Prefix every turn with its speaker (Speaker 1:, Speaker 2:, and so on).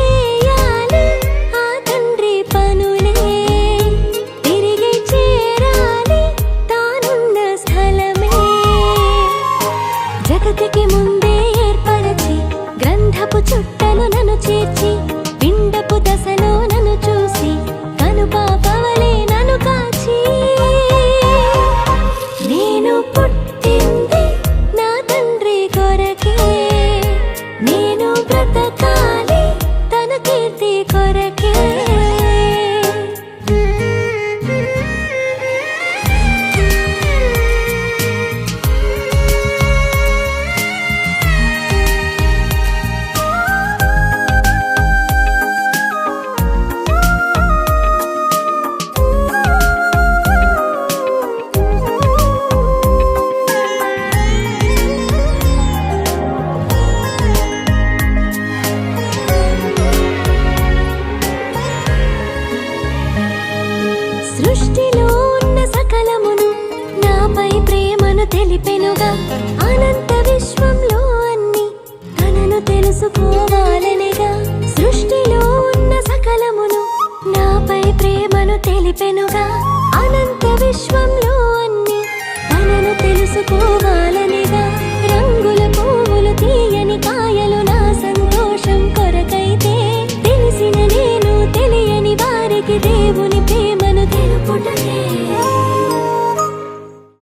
Speaker 1: చేయాలి ఆ తండ్రి పనులే, తిరిగి చేరాలి తానున్న స్థలమే. జగతికి ముందే ఏర్పరచి గ్రంథపు చుట్టను నన్ను చేర్చి, పిండపు దశలో నన్ను చూసి కనుపాపవలే నన్ను కాచి. నేను పుట్టింది నా తండ్రి కొరకే, నేను బ్రతకాలి తన కీర్తి కొరకే. సృష్టిలో ఉన్న సకలమును నాపై ప్రేమను తెలిపెనుగా, అనంత విశ్వంలో అన్ని తనను తెలుసుకోవాలనిగా. సృష్టిలో ఉన్న సకలమును నాపై ప్రేమను తెలిపెనుగా, అనంత విశ్వంలో అన్ని తనను తెలుసుకోవాలనిగా. రంగుల పువ్వులు తీయని కాయలు నా సంతోషం కొరకైతే, తెలిసిన నేను తెలియని వారికి దేవుని